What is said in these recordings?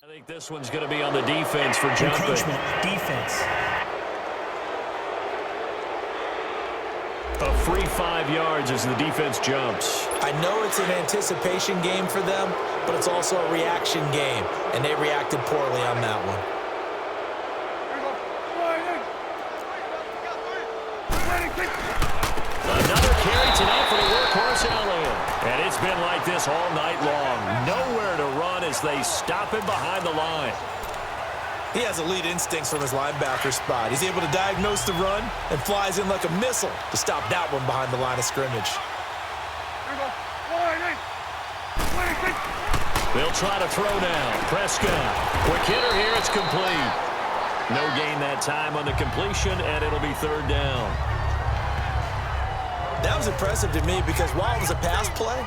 I think this one's going to be on the defense for jumping. Encroachment, defense. A free 5 yards as the defense jumps. I know it's an anticipation game for them, but it's also a reaction game, and they reacted poorly on that one. Another carry tonight for the workhorse Elliott. And it's been like this all night long. Nowhere to run as they stop him behind the line. He has elite instincts from his linebacker spot. He's able to diagnose the run and flies in like a missile to stop that one behind the line of scrimmage. They'll try to throw now. Prescott. Quick hitter here. It's complete. No gain that time on the completion, and it'll be 3rd down. That was impressive to me because while it was a pass play,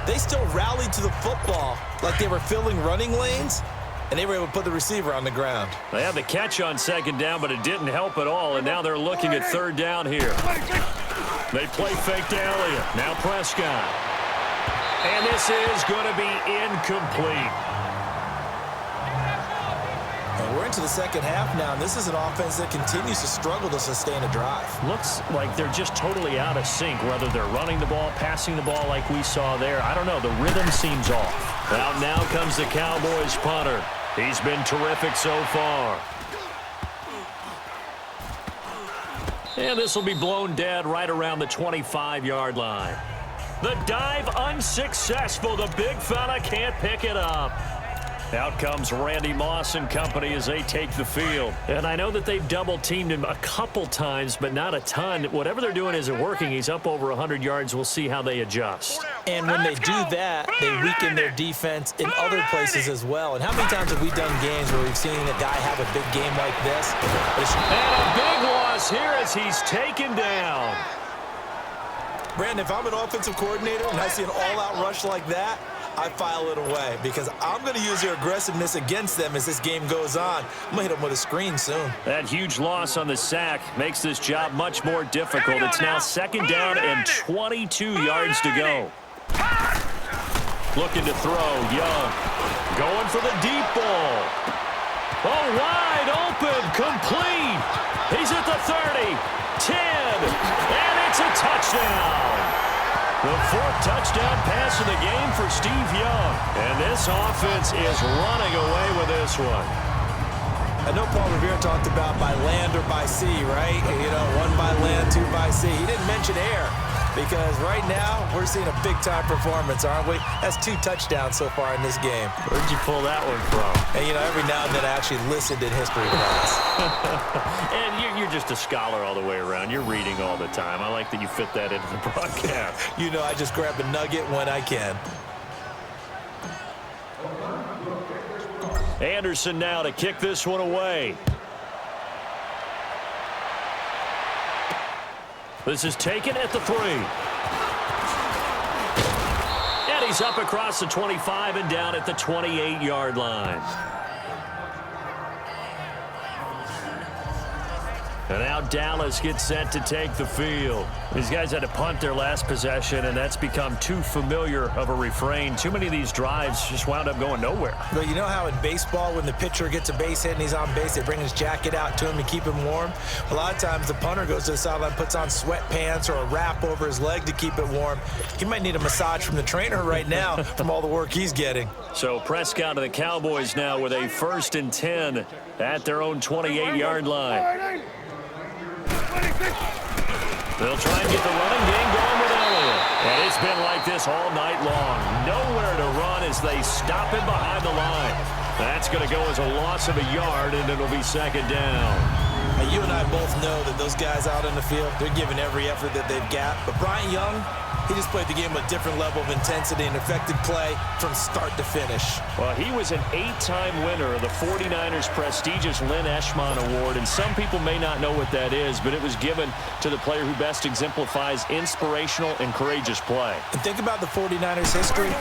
they still rallied to the football like they were filling running lanes, and they were able to put the receiver on the ground. They had the catch on 2nd down, but it didn't help at all, and now they're looking at 3rd down here. They play fake to Elliott. Now Prescott. And this is going to be incomplete. And we're into the 2nd half now, and this is an offense that continues to struggle to sustain a drive. Looks like they're just totally out of sync, whether they're running the ball, passing the ball like we saw there. I don't know. The rhythm seems off. Out now comes the Cowboys punter. He's been terrific so far. And this will be blown dead right around the 25-yard line. The dive unsuccessful. The big fella can't pick it up. Out comes Randy Moss and company as they take the field. And I know that they've double-teamed him a couple times, but not a ton. Whatever they're doing isn't working. He's up over 100 yards. We'll see how they adjust. And when they do that, they weaken their defense in other places as well. And how many times have we done games where we've seen a guy have a big game like this? And a big loss here as he's taken down. Brandon, if I'm an offensive coordinator and I see an all-out rush like that, I file it away because I'm going to use their aggressiveness against them as this game goes on. I'm going to hit them with a screen soon. That huge loss on the sack makes this job much more difficult. It's now 2nd down and 22 yards to go. Looking to throw, Young. Going for the deep ball. Oh, wide open, complete. He's at the 30, 10, and it's a touchdown. The 4th touchdown pass of the game for Steve Young. And this offense is running away with this one. I know Paul Revere talked about by land or by sea, right? You know, 1 by land, 2 by sea. He didn't mention air because right now we're seeing a big-time performance, aren't we? That's 2 touchdowns so far in this game. Where'd you pull that one from? And, you know, every now and then I actually listened in history class. And you're just a scholar all the way around. You're reading all the time. I like that you fit that into the broadcast. You know, I just grab a nugget when I can. Anderson now to kick this one away. This is taken at the 3. And he's up across the 25 and down at the 28-yard line. And now Dallas gets set to take the field. These guys had to punt their last possession, and that's become too familiar of a refrain. Too many of these drives just wound up going nowhere. But you know how in baseball, when the pitcher gets a base hit and he's on base, they bring his jacket out to him to keep him warm? A lot of times the punter goes to the sideline, puts on sweatpants or a wrap over his leg to keep it warm. He might need a massage from the trainer right now from all the work he's getting. So Prescott and the Cowboys now with a 1st and 10 at their own 28-yard line. They'll try and get the running game going with Elliott. And it's been like this all night long. Nowhere to run as they stop him behind the line. That's going to go as a loss of a yard, and it'll be 2nd down. Now, you and I both know that those guys out in the field, they're giving every effort that they've got. But Bryant Young, he just played the game with a different level of intensity and effective play from start to finish. Well, he was an 8-time winner of the 49ers' prestigious Lynn Eshmon Award, and some people may not know what that is, but it was given to the player who best exemplifies inspirational and courageous play. And think about the 49ers' history.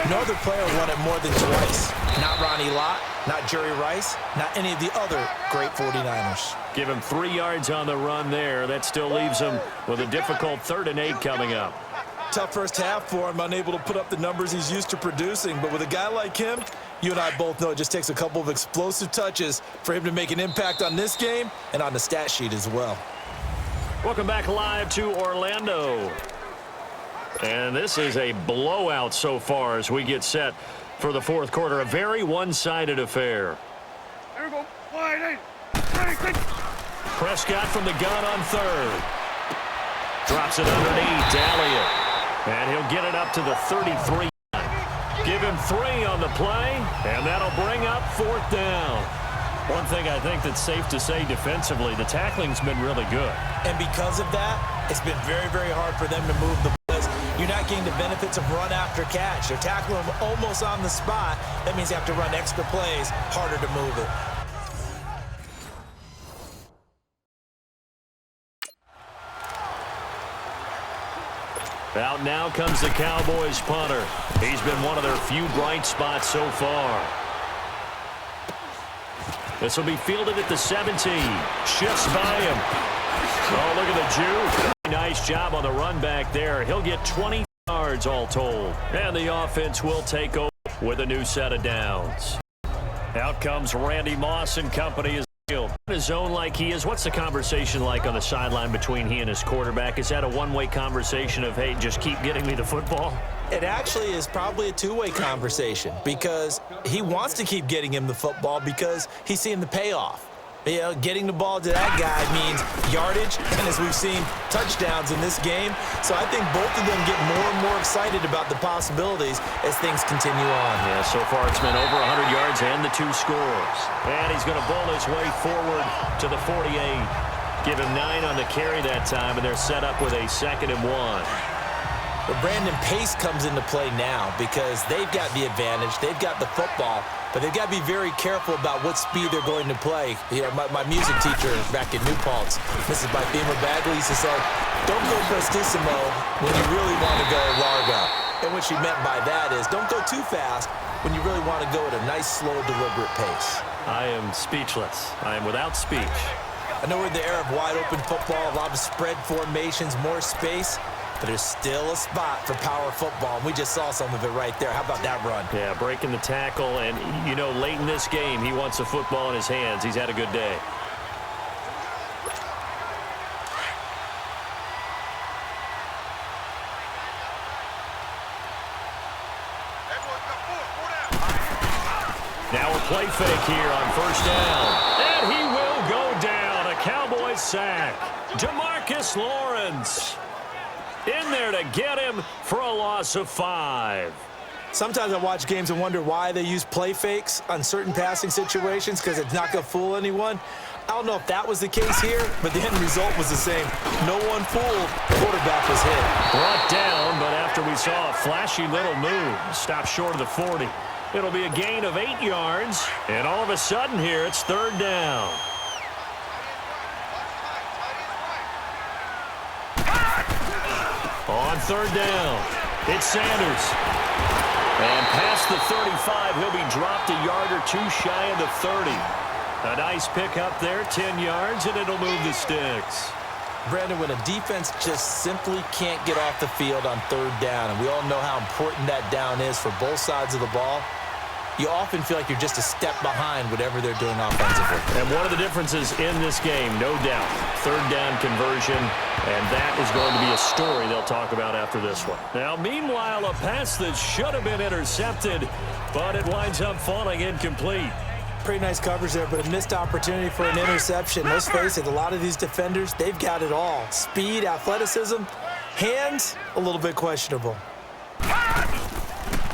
No other player won it more than twice. Not Ronnie Lott, not Jerry Rice, not any of the other great 49ers. Give him 3 yards on the run there. That still leaves him with a difficult 3rd and 8 coming up. tough first half for him, unable to put up the numbers he's used to producing. But with a guy like him, you and I both know it just takes a couple of explosive touches for him to make an impact on this game and on the stat sheet as well. Welcome back live to Orlando. And this is a blowout so far as we get set for the fourth quarter. A very one-sided affair. There we go. Wide. Prescott from the gun on third. Drops it underneath to Elliott. And he'll get it up to the 33. Give him 3 on the play, and that'll bring up fourth down. One thing I think that's safe to say defensively, the tackling's been really good. And because of that, it's been very, very hard for them to move the blitz. You're not getting the benefits of run after catch. They're tackling him almost on the spot. That means you have to run extra plays, harder to move it. Out now comes the Cowboys punter. He's been one of their few bright spots so far. This will be fielded at the 17. Shifts by him. Oh, look at the juke. Nice job on the run back there. He'll get 20 yards all told. And the offense will take over with a new set of downs. Out comes Randy Moss and company. In a zone like he is, what's the conversation like on the sideline between he and his quarterback? Is that a one-way conversation of, hey, just keep getting me the football? It actually is probably a two-way conversation because he wants to keep getting him the football because he's seeing the payoff. You know, getting the ball to that guy means yardage, and as we've seen, touchdowns in this game. So I think both of them get more and more excited about the possibilities as things continue on. Yeah, so far it's been over 100 yards and the 2 scores. And he's going to bowl his way forward to the 48. Give him 9 on the carry that time, and they're set up with a 2nd and 1. But Brandon, pace comes into play now because they've got the advantage. They've got the football, but they've got to be very careful about what speed they're going to play. You know, my music teacher back in New Paltz, Mrs. Bythemer Bagley, used to say, don't go prestissimo when you really want to go largo. And what she meant by that is don't go too fast when you really want to go at a nice, slow, deliberate pace. I am speechless. I am without speech. I know we're in the era of wide-open football, a lot of spread formations, more space. But there's still a spot for power football, and we just saw some of it right there. How about that run? Yeah, breaking the tackle, and, you know, late in this game, he wants the football in his hands. He's had a good day. Now a play fake here on first down. And he will go down. A Cowboys sack. DeMarcus Lawrence in there to get him for a loss of 5. Sometimes I watch games and wonder why they use play fakes on certain passing situations because it's not going to fool anyone. I don't know if that was the case here, but the end result was the same. No one fooled. The quarterback was hit. Brought down, but after we saw a flashy little move, stopped short of the 40. It'll be a gain of 8 yards, and all of a sudden here it's 3rd down. On 3rd down, it's Sanders. And past the 35, he'll be dropped a yard or 2 shy of the 30. A nice pick up there, 10 yards, and it'll move the sticks. Brandon, when a defense just simply can't get off the field on 3rd down, and we all know how important that down is for both sides of the ball, you often feel like you're just a step behind whatever they're doing offensively. And one of the differences in this game, no doubt, 3rd down conversion, and that is going to be a story they'll talk about after this one. Now, meanwhile, a pass that should have been intercepted, but it winds up falling incomplete. Pretty nice coverage there, but a missed opportunity for an interception. Let's face it, a lot of these defenders, they've got it all. Speed, athleticism, hands, a little bit questionable.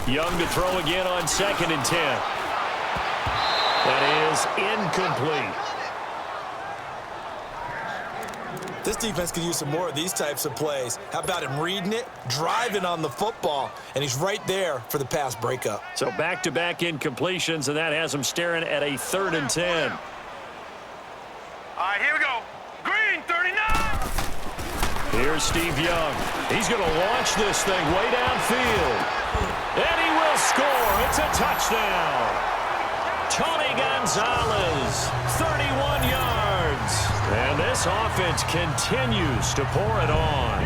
Young to throw again on 2nd and 10. That is incomplete. This defense could use some more of these types of plays. How about him reading it, driving on the football, and he's right there for the pass breakup. So back-to-back incompletions, and that has him staring at a 3rd and 10. All right, here we go. Green, 39. Here's Steve Young. He's going to launch this thing way downfield. And he will score. It's a touchdown. Tony Gonzalez, 31 yards. And this offense continues to pour it on.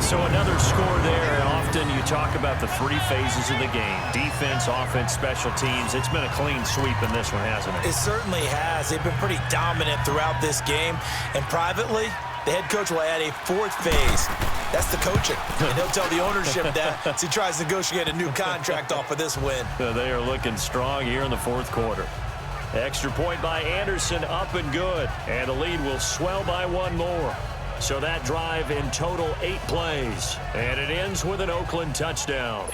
So another score there, and often you talk about the three phases of the game. Defense, offense, special teams. It's been a clean sweep in this one, hasn't it? It certainly has. They've been pretty dominant throughout this game. And privately, the head coach will add a fourth phase. That's the coaching. And he'll tell the ownership that as he tries to negotiate a new contract off of this win. They are looking strong here in the fourth quarter. Extra point by Anderson, up and good. And the lead will swell by one more. So that drive in total 8 plays. And it ends with an Oakland touchdown.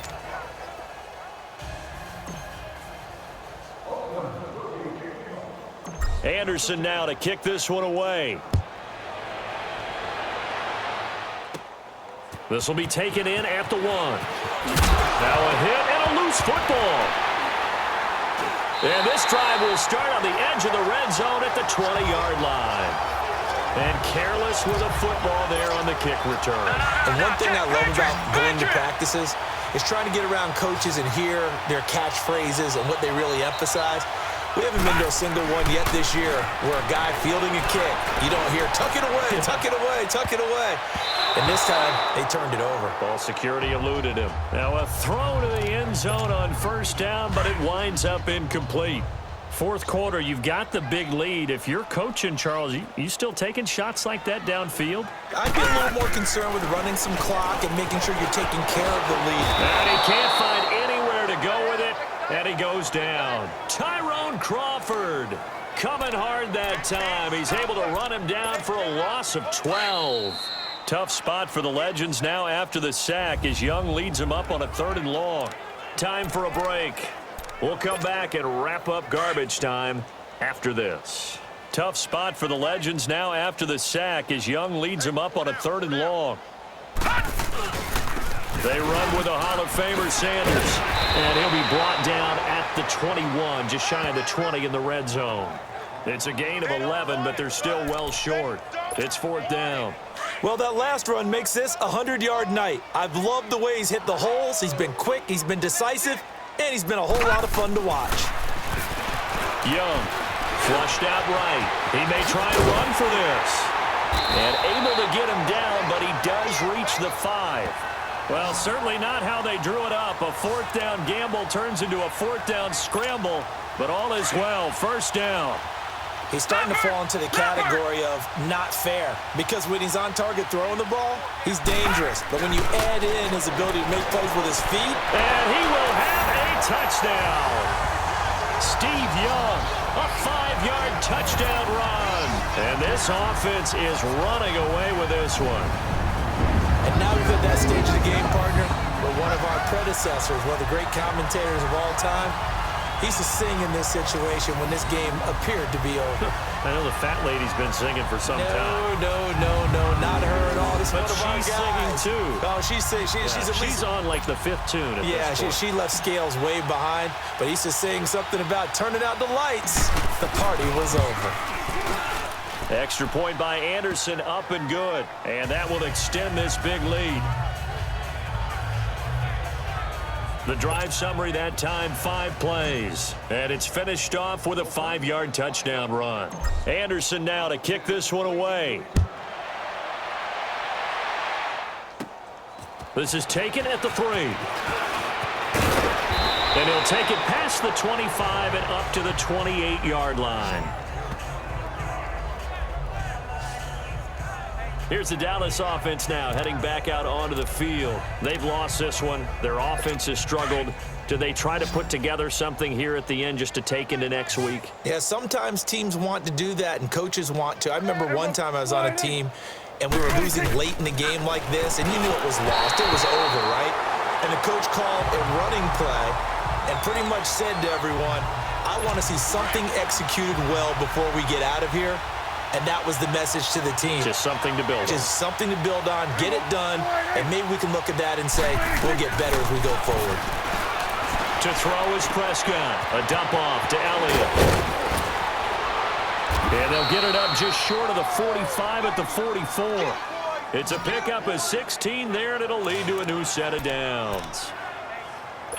Anderson now to kick this one away. This will be taken in at the 1. Now a hit and a loose football. And this drive will start on the edge of the red zone at the 20-yard line. And careless with a football there on the kick return. And one thing I love about going to practices is trying to get around coaches and hear their catchphrases and what they really emphasize. We haven't been to a single one yet this year where a guy fielding a kick, you don't hear, tuck it away, tuck it away, tuck it away. And this time, they turned it over. Ball security eluded him. Now a throw to the end zone on first down, but it winds up incomplete. Fourth quarter, you've got the big lead. If you're coaching, Charles, you still taking shots like that downfield? I'd be a little more concerned with running some clock and making sure you're taking care of the lead. And he can't find anywhere to go with it, and he goes down. Tyrone Crawford coming hard that time. He's able to run him down for a loss of 12. Tough spot for the Legends now after the sack as Young leads him up on a 3rd and long. Time for a break. We'll come back and wrap up garbage time after this. Tough spot for the Legends now after the sack as Young leads him up on a 3rd and long. They run with a Hall of Famer, Sanders. And he'll be brought down at the 21, just shy of the 20 in the red zone. It's a gain of 11, but they're still well short. It's 4th down. Well, that last run makes this a 100-yard night. I've loved the way he's hit the holes. He's been quick. He's been decisive. And he's been a whole lot of fun to watch. Young, flushed out right. He may try to run for this. And able to get him down, but he does reach the 5. Well, certainly not how they drew it up. A 4th down gamble turns into a 4th down scramble, but all is well. First down. He's starting to fall into the category of not fair because when he's on target throwing the ball, he's dangerous. But when you add in his ability to make plays with his feet. And he will have a touchdown. Steve Young, a 5-yard touchdown run. And this offense is running away with this one. And now we've at that stage of the game, partner, where one of our predecessors, one of the great commentators of all time, he used to sing in this situation when this game appeared to be over. I know the fat lady's been singing for some time. No, not her at all. This but one of our she's guys. singing too. Oh, she's at least she's on like the 5th tune at this point. she left Scales way behind, but he used to sing something about turning out the lights. The party was over. Extra point by Anderson, up and good. And that will extend this big lead. The drive summary that time, 5 plays. And it's finished off with a 5-yard touchdown run. Anderson now to kick this one away. This is taken at the 3. And he'll take it past the 25 and up to the 28-yard line. Here's the Dallas offense now heading back out onto the field. They've lost this one. Their offense has struggled. Do they try to put together something here at the end just to take into next week? Yeah, sometimes teams want to do that and coaches want to. I remember one time I was on a team and we were losing late in the game like this and you knew it was lost. It was over, right? And the coach called a running play and pretty much said to everyone, I want to see something executed well before we get out of here. And that was the message to the team. Just something to build on. Just something to build on, get it done, and maybe we can look at that and say, we'll get better as we go forward. To throw is Prescott. A dump off to Elliott. And they'll get it up just short of the 45 at the 44. It's a pickup of 16 there, and it'll lead to a new set of downs.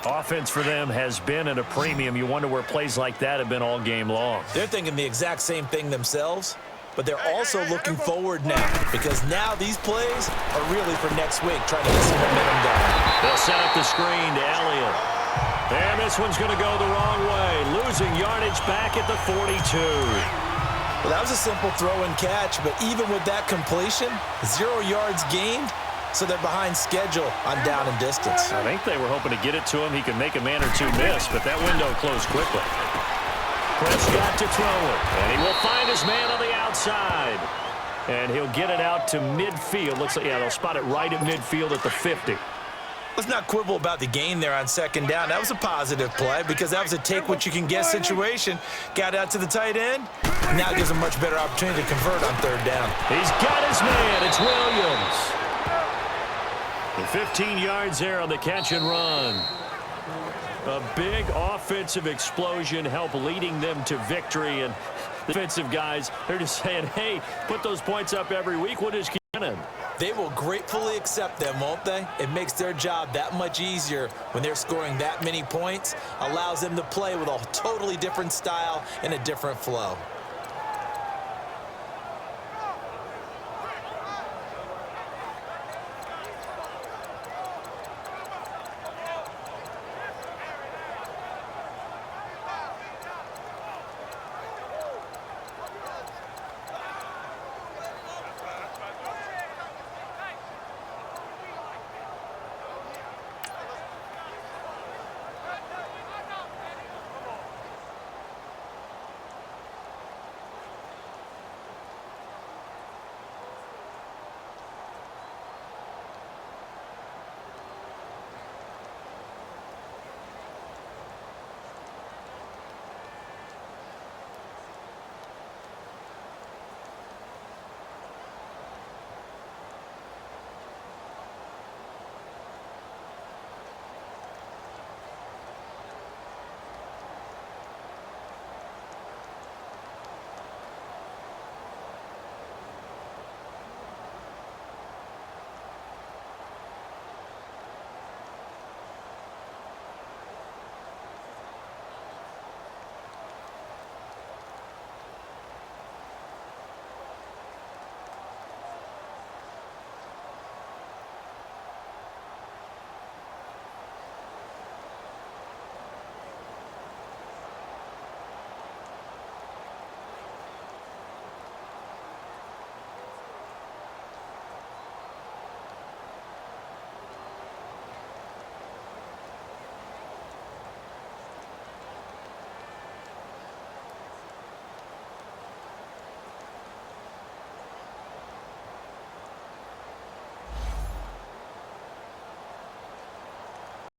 Offense for them has been at a premium. You wonder where plays like that have been all game long. They're thinking the exact same thing themselves. but they're also looking forward now because now these plays are really for next week, trying to get some momentum going. They'll set up the screen to Elliott. And this one's going to go the wrong way, losing yardage back at the 42. Well, that was a simple throw and catch, but even with that completion, 0 yards gained, so they're behind schedule on down and distance. I think they were hoping to get it to him. He could make a man or two miss, but that window closed quickly. Prescott to throw it, and he will find his man on the outside. And he'll get it out to midfield. Looks like, yeah, they'll spot it right at midfield at the 50. Let's not quibble about the gain there on second down. That was a positive play because that was a take-what-you-can-get situation. Got out to the tight end. Now gives him a much better opportunity to convert on third down. He's got his man. It's Williams. The 15 yards there on the catch and run. A big offensive explosion helped leading them to victory. And the defensive guys, they're just saying, hey, put those points up every week. We'll just keep winning. They will gratefully accept them, won't they? It makes their job that much easier when they're scoring that many points. Allows them to play with a totally different style and a different flow.